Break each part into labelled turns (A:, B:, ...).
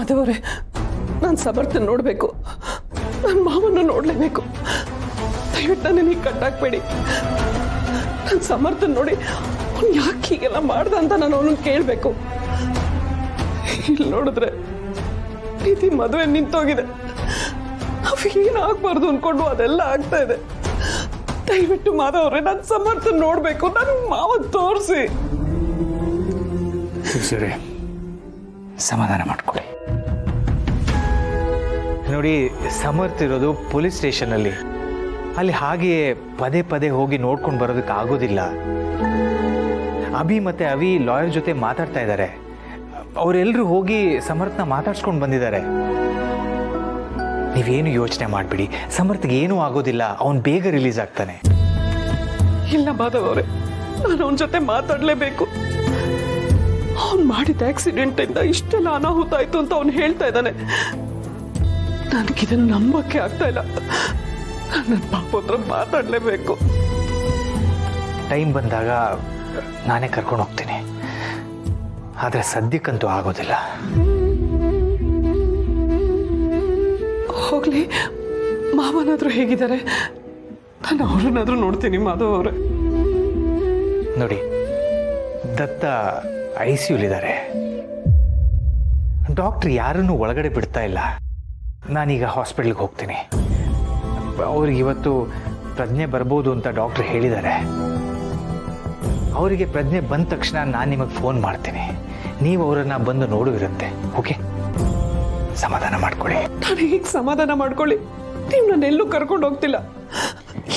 A: ಮಾಧವರೇ, ನಾನು ಸಮರ್ಥನ ನೋಡಬೇಕು, ನನ್ನ ಮಾವನ್ನ ನೋಡಲೇಬೇಕು. ದಯವಿಟ್ಟು ನನಗೆ ಕಟ್ಟಾಕ್ಬೇಡಿ. ನನ್ನ ಸಮರ್ಥನ ನೋಡಿ ಅವ್ನು ಯಾಕೆ ಹೀಗೆಲ್ಲ ಮಾಡ್ದ ಅಂತ ನಾನು ಅವನನ್ನು ಕೇಳಬೇಕು. ಇಲ್ಲಿ ನೋಡಿದ್ರೆ ಪ್ರೀತಿ ಮದುವೆ ನಿಂತೋಗಿದೆ. ನಾವು ಏನಾಗಬಾರ್ದು ಅನ್ಕೊಂಡು ಅದೆಲ್ಲ ಆಗ್ತಾ ಇದೆ. ದಯವಿಟ್ಟು ಮಾಧವರೇ, ನನ್ನ ಸಮರ್ಥನ ನೋಡಬೇಕು, ನನ್ನ ಮಾವ ತೋರಿಸಿ.
B: ಸರಿ, ಸಮಾಧಾನ ಮಾಡ್ಕೊಳ್ಳಿ. ನೋಡಿ, ಸಮರ್ಥ ಇರೋದು ಪೊಲೀಸ್ ಸ್ಟೇಷನಲ್ಲಿ. ಅಲ್ಲಿ ಹಾಗೆಯೇ ಪದೇ ಪದೇ ಹೋಗಿ ನೋಡ್ಕೊಂಡು ಬರೋದಕ್ಕೆ ಆಗೋದಿಲ್ಲ. ಅಭಿ ಮತ್ತೆ ಅವಿ ಲಾಯರ್ ಜೊತೆ ಮಾತಾಡ್ತಾ ಇದ್ದಾರೆ. ಅವರೆಲ್ಲರೂ ಹೋಗಿ ಸಮರ್ಥನ ಮಾತಾಡ್ಸ್ಕೊಂಡು ಬಂದಿದ್ದಾರೆ. ನೀವೇನು ಯೋಚನೆ ಮಾಡಬೇಡಿ, ಸಮರ್ಥಗೆ ಏನೂ ಆಗೋದಿಲ್ಲ. ಅವನು ಬೇಗ ರಿಲೀಸ್ ಆಗ್ತಾನೆ.
A: ಇಲ್ಲ ಮಾಧವರೇ, ನಾನು ಅವನ ಜೊತೆ ಮಾತಾಡಲೇಬೇಕು. ಅವನು ಮಾಡಿದ ಆಕ್ಸಿಡೆಂಟ್ ಇಂದ ಇಷ್ಟೆಲ್ಲ ಅನಾಹುತ ಆಯ್ತು ಅಂತ ಅವನು ಹೇಳ್ತಾ ಇದ್ದಾನೆ. ನನಗಿದನ್ನು ನಂಬಕ್ಕೆ ಆಗ್ತಾ ಇಲ್ಲ. ನನ್ನ ಪಾಪ ಹತ್ರ ಮಾತಾಡಲೇಬೇಕು.
B: ಟೈಮ್ ಬಂದಾಗ ನಾನೇ ಕರ್ಕೊಂಡು ಹೋಗ್ತೀನಿ, ಆದರೆ ಸದ್ಯಕ್ಕಂತೂ ಆಗೋದಿಲ್ಲ.
A: ಹೋಗ್ಲಿ, ಮಾವನಾದ್ರೂ ಹೇಗಿದ್ದಾರೆ? ನಾನು ಅವ್ರನ್ನಾದ್ರೂ ನೋಡ್ತೀನಿ ಮಾಧವ್ ಅವರೇ.
B: ನೋಡಿ, ದತ್ತ ICUಲಿದ್ದಾರೆ. ಡಾಕ್ಟ್ರ್ ಯಾರನ್ನೂ ಒಳಗಡೆ ಬಿಡ್ತಾ ಇಲ್ಲ. ನಾನೀಗ ಹಾಸ್ಪಿಟ್ಲಿಗೆ ಹೋಗ್ತೀನಿ. ಅವ್ರಿಗೆ ಇವತ್ತು ಪ್ರಜ್ಞೆ ಬರ್ಬೋದು ಅಂತ ಡಾಕ್ಟ್ರ್ ಹೇಳಿದ್ದಾರೆ. ಅವರಿಗೆ ಪ್ರಜ್ಞೆ ಬಂದ ತಕ್ಷಣ ನಾನು ನಿಮಗೆ ಫೋನ್ ಮಾಡ್ತೀನಿ. ನೀವು ಅವರನ್ನು ಬಂದು ನೋಡುವಿರಂತೆ. ಓಕೆ, ಸಮಾಧಾನ ಮಾಡ್ಕೊಳ್ಳಿ.
A: ನಾನು ಹೀಗೆ ಸಮಾಧಾನ ಮಾಡ್ಕೊಳ್ಳಿ? ನೀವು ನನ್ನೆಲ್ಲೂ ಕರ್ಕೊಂಡು ಹೋಗ್ತಿಲ್ಲ,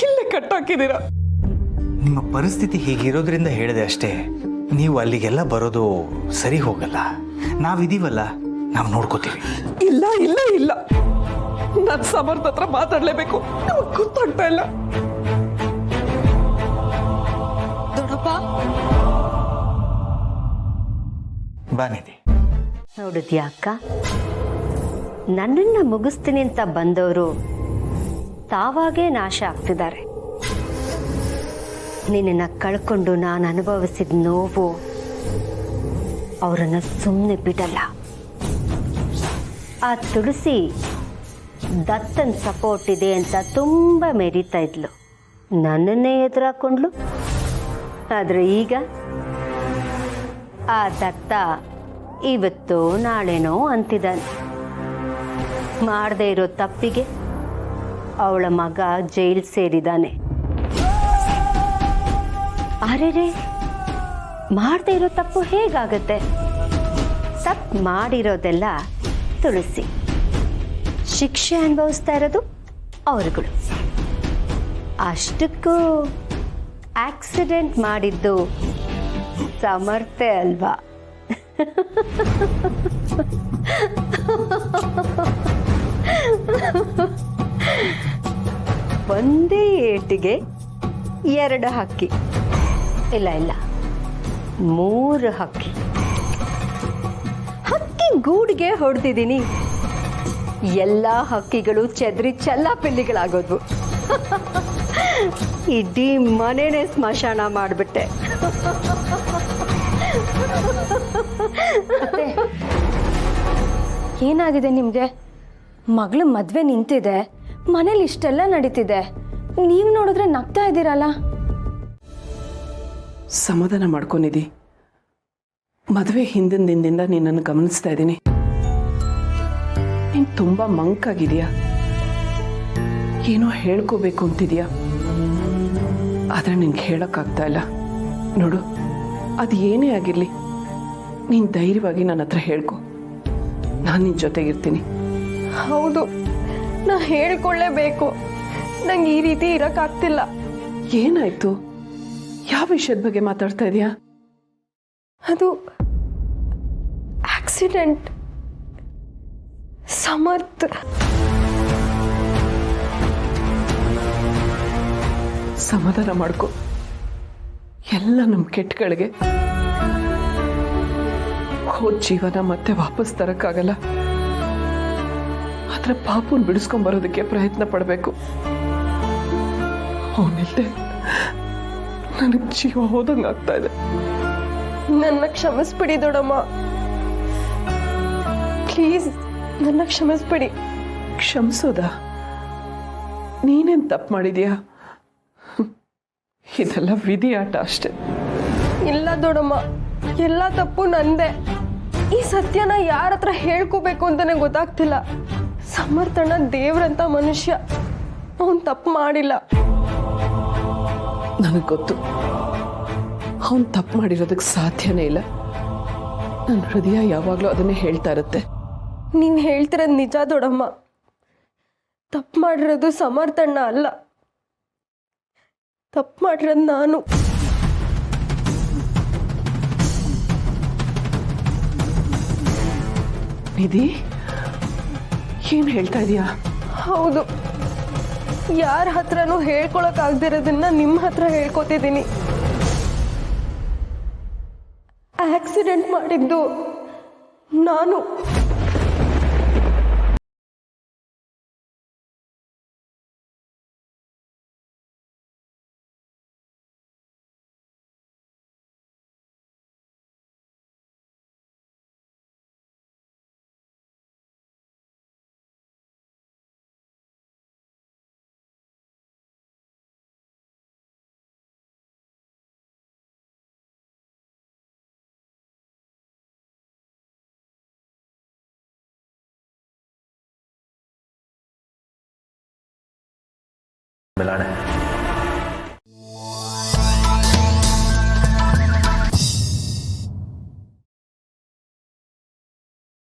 A: ಇಲ್ಲೇ ಕಟ್ಟಾಕಿದ್ದೀರಾ.
B: ನಿಮ್ಮ ಪರಿಸ್ಥಿತಿ ಹೀಗಿರೋದ್ರಿಂದ ಹೇಳಿದೆ ಅಷ್ಟೇ. ನೀವು ಅಲ್ಲಿಗೆಲ್ಲ ಬರೋದು ಸರಿ ಹೋಗಲ್ಲ. ನಾವಿದೀವಲ್ಲ, ನಾವು ನೋಡ್ಕೋತೀವಿ.
A: ಇಲ್ಲ ಇಲ್ಲ ಇಲ್ಲ, ನಾನು ಸಮರ್ಥ ಹತ್ರ ಮಾತಾಡ್ಲೇಬೇಕು. ನಮಗೆ ಗೊತ್ತಾಗ್ತಾ ಇಲ್ಲ. ದೊಡ್ಡಪ್ಪ,
B: ಬಾನಿದೆ.
C: ನೋಡಿದ್ಯಾ ಅಕ್ಕ, ನನ್ನನ್ನು ಮುಗಿಸ್ತೀನಿ ಅಂತ ಬಂದವರು ತಾವಾಗೇ ನಾಶ ಆಗ್ತಿದ್ದಾರೆ. ನಿನ್ನನ್ನು ಕಳ್ಕೊಂಡು ನಾನು ಅನುಭವಿಸಿದ ನೋವು ಅವರನ್ನು ಸುಮ್ಮನೆ ಬಿಡಲ್ಲ. ಆ ತುಳಸಿ ದತ್ತನ ಸಪೋರ್ಟ್ ಇದೆ ಅಂತ ತುಂಬ ಮೆರೀತಾ ಇದ್ಲು, ನನ್ನನ್ನೇ ಎದುರಾಕೊಂಡ್ಲು. ಆದರೆ ಈಗ ಆ ದತ್ತ ಇವತ್ತು ನಾಳೆನೋ ಅಂತಿದ್ದಾನೆ. ಮಾಡದೇ ಇರೋ ತಪ್ಪಿಗೆ ಅವಳ ಮಗ ಜೈಲ್ ಸೇರಿದ್ದಾನೆ. ಅರೆರೆ, ಮಾಡದೇ ಇರೋ ತಪ್ಪು ಹೇಗಾಗತ್ತೆ? ತಪ್ಪು ಮಾಡಿರೋದೆಲ್ಲ ತುಳಸಿ, ಶಿಕ್ಷೆ ಅನುಭವಿಸ್ತಾ ಇರೋದು ಅವರುಗಳು. ಅಷ್ಟಕ್ಕೂ ಆಕ್ಸಿಡೆಂಟ್ ಮಾಡಿದ್ದು ಸಮರ್ಥೆ ಅಲ್ವಾ? ಒಂದೇ ಏಟಿಗೆ 2 ಹಕ್ಕಿ, ಇಲ್ಲ ಇಲ್ಲ 3 ಹಕ್ಕಿ. ಹಕ್ಕಿ ಗೂಡಿಗೆ ಹೊಡೆದಿದ್ದೀನಿ. ಎಲ್ಲ ಹಕ್ಕಿಗಳು ಚೆದರಿ ಚೆಲ್ಲಾಪಿಲ್ಲಿಗಳಾಗೋದ್ವು. ಇಡೀ ಮನೆನೇ ಸ್ಮಶಾನ ಮಾಡಿಬಿಟ್ಟೆ.
D: ಏನಾಗಿದೆ ನಿಮಗೆ? ಮಗಳ ಮದುವೆ ನಿಂತಿದೆ, ಮನೇಲಿ ಇಷ್ಟೆಲ್ಲ ನಡೀತಿದೆ, ನೀವು ನೋಡಿದ್ರೆ ನಗ್ತಾ ಇದ್ದೀರಲ್ಲ.
A: ಸಮಾಧಾನ ಮಾಡ್ಕೊಂಡಿದ್ದಿ. ಮದುವೆ ಹಿಂದಿನ ದಿನದಿಂದ ನಿನ್ನನ್ನು ಗಮನಿಸ್ತಾ ಇದ್ದೀನಿ. ನೀನು ತುಂಬ ಮಂಕಾಗಿದೆಯಾ, ಏನೋ ಹೇಳ್ಕೋಬೇಕು ಅಂತಿದೆಯಾ, ಆದರೆ ನಿನ್ಗೆ ಹೇಳೋಕ್ಕಾಗ್ತಾ ಇಲ್ಲ. ನೋಡು, ಅದು ಏನೇ ಆಗಿರಲಿ, ನೀನು ಧೈರ್ಯವಾಗಿ ನನ್ನ ಹತ್ರ ಹೇಳ್ಕೊ. ನಾನು ನಿನ್ನ ಜೊತೆಗಿರ್ತೀನಿ.
D: ಹೌದು, ನಾ ಹೇಳ್ಕೊಳ್ಳೇಬೇಕು. ನಂಗೆ ಈ ರೀತಿ ಇರೋಕ್ಕಾಗ್ತಿಲ್ಲ.
A: ಏನಾಯ್ತು? ಯಾವ ವಿಷಯದ ಬಗ್ಗೆ ಮಾತಾಡ್ತಾ ಇದೀಯಾ?
D: ಅದು ಆಕ್ಸಿಡೆಂಟ್. ಸಮರ್ಥ
A: ಸಮಾಧಾನ ಮಾಡ್ಕೊ. ಎಲ್ಲ ನಮ್ಮ ಕೆಟ್ಟಗಳಿಗೆ. ಹೋದ ಜೀವನ ಮತ್ತೆ ವಾಪಸ್ ತರಕ್ಕಾಗಲ್ಲ. ಆದ್ರೆ ಪಾಪುನ್ ಬಿಡಿಸ್ಕೊಂಡ್ಬರೋದಕ್ಕೆ ಪ್ರಯತ್ನ ಪಡಬೇಕು. ಅವನಿಲ್ದೆ ನನಗೆ ಜೀವ ಹೋದಂಗೆ ಆಗ್ತಾ ಇದೆ.
D: ನನ್ನ ಕ್ಷಮಿಸ್ಬಿಡಿ ದೊಡ್ಡಮ್ಮ, ಪ್ಲೀಸ್ ನನ್ನ ಕ್ಷಮಿಸ್ಬಿಡಿ.
A: ಕ್ಷಮಿಸೋದ? ನೀನೇನ್ ತಪ್ಪು ಮಾಡಿದ್ಯಾ? ಇದೆಲ್ಲ ವಿಧಿ ಆಟ ಅಷ್ಟೆ.
D: ಇಲ್ಲ ದೊಡ್ಡಮ್ಮ, ಎಲ್ಲ ತಪ್ಪು ನಂದೇ. ಈ ಸತ್ಯನ ಯಾರ ಹತ್ರ ಹೇಳ್ಕೋಬೇಕು ಅಂತಾನೆ ಗೊತ್ತಾಗ್ತಿಲ್ಲ. ಸಮರ್ಥಣ್ಣ ದೇವ್ರಂತ ಮನುಷ್ಯ, ಅವನ್ ತಪ್ಪು ಮಾಡಿಲ್ಲ.
A: ನನಗೆ ಗೊತ್ತು, ಅವನ್ ತಪ್ಪು ಮಾಡಿರೋದಕ್ಕೆ ಸಾಧ್ಯನೇ ಇಲ್ಲ. ನನ್ನ ಹೃದಯ ಯಾವಾಗಲೂ ಅದನ್ನೇ ಹೇಳ್ತಾ ಇರುತ್ತೆ.
D: ನೀವ್ ಹೇಳ್ತಿರೋದು ನಿಜ ದೊಡ್ಡಮ್ಮ. ತಪ್ಪು ಮಾಡಿರೋದು ಸಮರ್ಥಣ್ಣ ಅಲ್ಲ, ತಪ್ಪು ಮಾಡಿರೋದು ನಾನು.
A: ನಿಧಿ, ಏನ್ ಹೇಳ್ತಾ ಇದೀಯಾ?
D: ಹೌದು, ಯಾರ ಹತ್ರನೂ ಹೇಳ್ಕೊಳಕ್ ಆಗದಿರೋದನ್ನ ನಿಮ್ಮ ಹತ್ರ ಹೇಳ್ಕೊತಿದ್ದೀನಿ. ಆಕ್ಸಿಡೆಂಟ್ ಮಾಡಿದ್ದು ನಾನು.
B: ಮಿಲಾಣೆ